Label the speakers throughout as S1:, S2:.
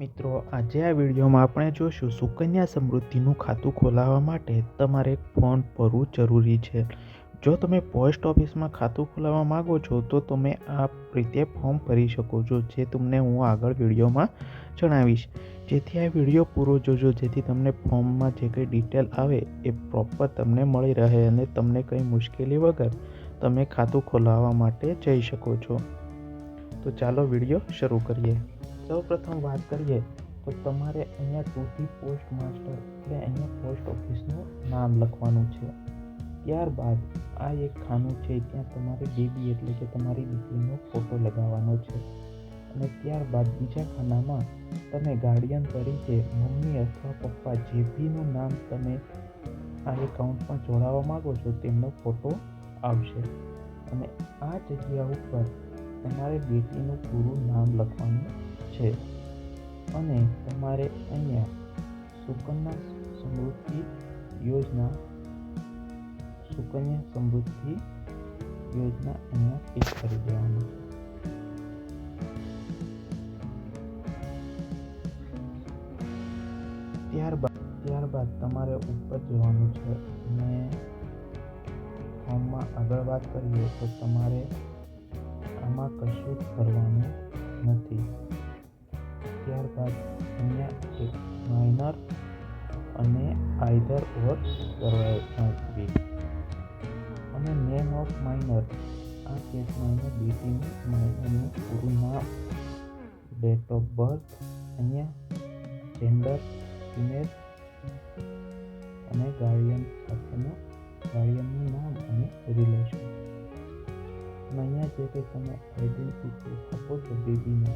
S1: મિત્રો, આજે આ વિડીયોમાં આપણે જોશું સુકન્યા સમૃદ્ધિનું ખાતું ખોલાવવા માટે તમારે એક ફોર્મ ભરવું જરૂરી છે. જો તમે પોસ્ટ ઓફિસમાં ખાતું ખોલાવવા માંગો છો તો તમે આ રીતે ફોર્મ ભરી શકો છો, જે તમને હું આગળ વિડીયોમાં જણાવીશ. જેથી આ વિડીયો પૂરો જોજો, જેથી તમને ફોર્મમાં જે કંઈ ડિટેલ આવે એ પ્રોપર તમને મળી રહે અને તમને કંઈ મુશ્કેલી વગર તમે ખાતું ખોલાવવા માટે જઈ શકો છો. તો ચાલો વિડીયો શરૂ કરીએ. સૌપ્રથમ વાત કરીએ તો તમારે અહીંયા ટુ ધી પોસ્ટ માસ્ટર એટલે અહીંયા પોસ્ટ ઓફિસનું નામ લખવાનું છે. ત્યારબાદ આ એક ખાનું છે, ત્યાં તમારે બેબી એટલે કે તમારી દીકરીનો ફોટો લગાવવાનો છે. અને ત્યારબાદ બીજા ખાનામાં તમે ગાર્ડિયન તરીકે મમ્મી અથવા પપ્પા જે બીનું નામ તમે આ એકાઉન્ટમાં જોડાવા માગો છો તેમનો ફોટો આવશે. અને આ જગ્યા ઉપર તમારે બેટીનું પૂરું નામ લખવાનું છે. અને તમારે અહીંયા સુકન્યા સમૃદ્ધિ યોજના અહીંયા ટિક કરી દેવાનું છે. ત્યારબાદ તમારે ઉપર જવાનું છે અને ફોર્મમાં આગળ વાત કરીએ તો તમારે આમાં કશું જ કરવાનું નથી. ત્યારબાદ અહીંયા એક માઇનર અને આઈધર ઓર કરવી અને નેમ ઓફ માઇનર, આ કેસમાં અહીંયા બેટીનું માઇનરનું પૂરું નામ, ડેટ ઓફ બર્થ, અહીંયા જેન્ડર ફિમેલ અને ગાર્ડિયનનું નામ અને રિલેશન. અને અહીંયા જે કંઈ તમે આઈડેન્ટિટી આપો છો બેબીને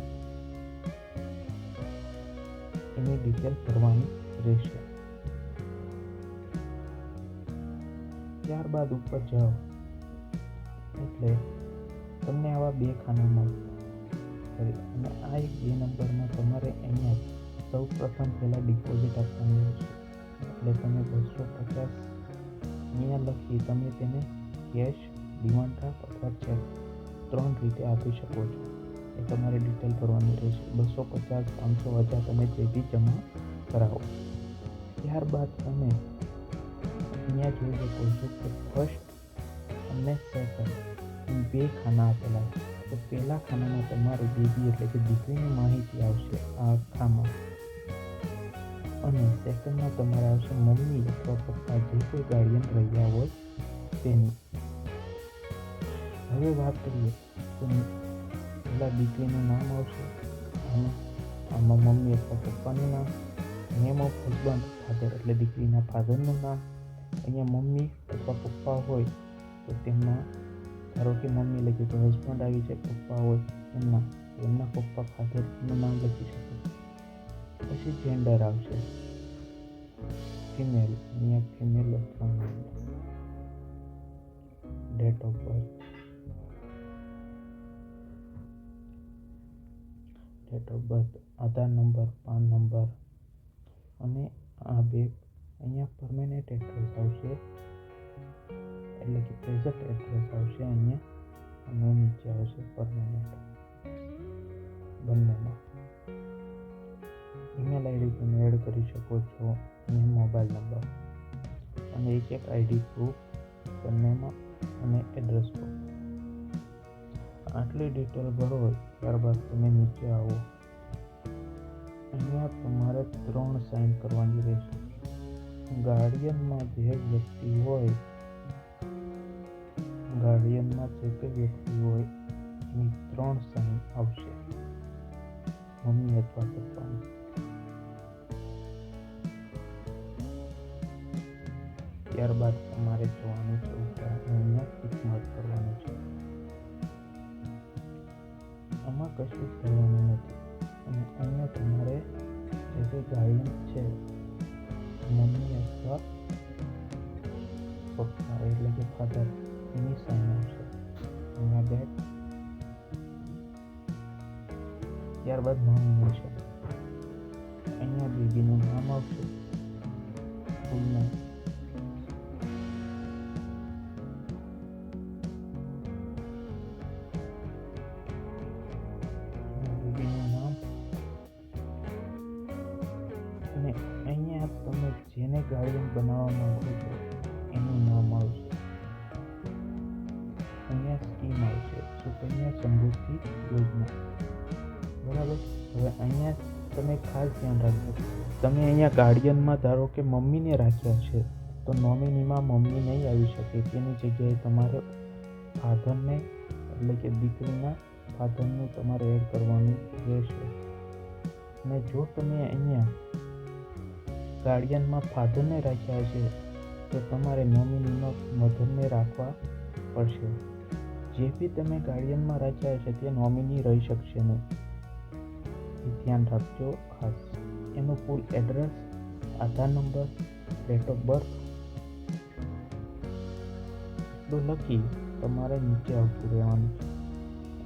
S1: એની ડિટેલ ભરવાની રહેશે. ત્યારબાદ ઉપર જાઓ એટલે તમને આવા બે ખાના મળશે. અને આ એક 2 નંબરમાં તમારે અહીંયા સૌ પ્રથમ પહેલાં ડિપોઝિટ આપવાની રહેશે. એટલે તમે 250 અહીંયા લખી તમે તેને કેશ, ડિમાન્ડ ડ્રાફ્ટ અથવા ચેક 3 રીતે આપી શકો છો. એ તમારે ડિટેલ ભરવાની રહેશે. 250, 500, 1000 તમે જે બી જમા કરાવો. ત્યારબાદ તમે અહીંયા જોઈ શકો છો કે ફર્સ્ટ અને સેકન્ડ 2 ખાના આપેલા છે. તો પહેલા ખાનામાં તમારી બેબી એટલે કે દીકરીની માહિતી આવશે આ ખામાં, અને સેકન્ડમાં તમારે આવશે મમ્મી અથવા પપ્પા જે કોઈ ગાર્ડિયન રહ્યા હોય તેની. હવે વાત કરીએ તો પહેલાં દીકરીનું નામ આવશે અને આમાં મમ્મી અથવા પપ્પાનું નામ, નેમ ઓફ હસબન્ડ ફાધર એટલે દીકરીના ફાધરનું નામ. અહીંયા મમ્મી અથવા પપ્પા હોય તો તેમના, ધારો કે મમ્મી લખી તો હસબન્ડ આવી જાય, પપ્પા હોય એમના પપ્પા ફાધરનું નામ લખી શકો. પછી જેન્ડર આવશે ફિમેલ, અહીંયા ફિમેલ અથવા date of birth, Aadhaar number, PAN number. અને આ બે અહીંયા પરમેનન્ટ એડ્રેસ આવશે એટલે કે પ્રેઝન્ટ એડ્રેસ આવશે અહીંયા, અને નીચે આવશે પરમેનન્ટ બંનેમાં. ઈમેલ આઈડી તમે એડ કરી શકો છો અને મોબાઈલ નંબર અને એક આઈડી પ્રૂફ બંનેમાં અને એડ્રેસ પ્રૂફ. આટલી ડિટેલ ભરો. ત્યારબાદ તમે નીચે આવો. અહીંયા તમારે 3 સાઇન કરવાની રહેશે. ગાર્ડિયનમાં જે કંઈ વ્યક્તિ હોય એની 3 સાઇન આવશે, મમ્મી અથવા પપ્પાની. ત્યારબાદ તમારે જવાનું છે ઉપર, અહીંયા ટિક માર્ક કરવાનું છે. આમાં કશું જ કરવાનું નથી. અને અહીંયા તમારે જે કંઈ ગાર્ડિયન છે મમ્મી અથવા પપ્પા એટલે કે ફાધર એની સાઇન આવશે, અહીંયા ડેટ. ત્યારબાદ મમ્મીનું છે, અહીંયા બેબીનું નામ આવશે, ફૂલ નામ. બેબીનું નામ અને અહીંયા તમે જેને ગાર્ડિયન બનાવવા માંગો છો એનું નામ આવશે. અહીંયા સ્કીમ આવશે સુકન્યા સમૃદ્ધિ યોજના. બરાબર. હવે અહીંયા તમે ખાસ ધ્યાન રાખજો, તમે અહીંયા ગાર્ડિયનમાં ધારો કે મમ્મીને રાખ્યા છે તો નોમિનીમાં મમ્મી નહીં આવી શકે, તેની જગ્યાએ તમારે ફાધરને એટલે કે દીકરીના ફાધરનું તમારે એડ કરવાનું રહેશે. અને જો તમે અહીંયા ગાર્ડિયનમાં ફાધરને રાખ્યા છે તો તમારે નોમિનીમાં મધરને રાખવા પડશે. જે બી તમે ગાર્ડિયનમાં રાખ્યા છે તે નોમિની રહી શકશે નહીં, એ ધ્યાન રાખજો ખાસ. એનું full address, Aadhaar number, date of birth એટલું લખી તમારે નીચે આવતું રહેવાનું છે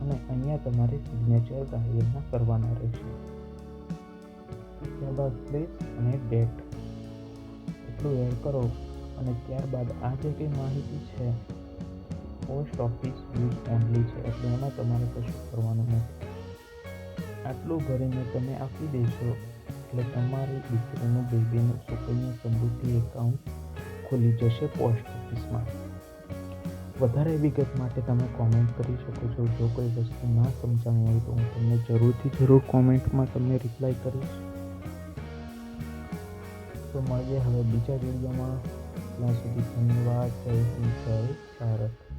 S1: અને અહીંયા તમારે સિગ્નેચર ગાર્ડિયનના કરવાના રહેશે. ત્યારબાદ પ્લેસ અને ડેટ એટલું એડ કરો અને ત્યારબાદ આ જે કંઈ માહિતી છે પોસ્ટ ઓફિસ યુઝ ઓનલી છે એટલે એમાં તમારે કશું કરવાનું નથી. આટલું ભરીને તમે આપી દેશો એટલે તમારી દીકરીનું બેબીનું સુકન્યા સમૃદ્ધિ એકાઉન્ટ ખુલી જશે પોસ્ટ ઓફિસમાં. વધારે વિગત માટે તમે કોમેન્ટ કરી શકો છો. જો કોઈ વસ્તુ ના સમજાણી હોય તો હું તમને જરૂર કોમેન્ટમાં તમને રિપ્લાય કરીશ. તો મળીએ હવે બીજા વિડીયોમાં. ત્યાં સુધી ધન્યવાદ. જય હિન્દ, જય ભારત.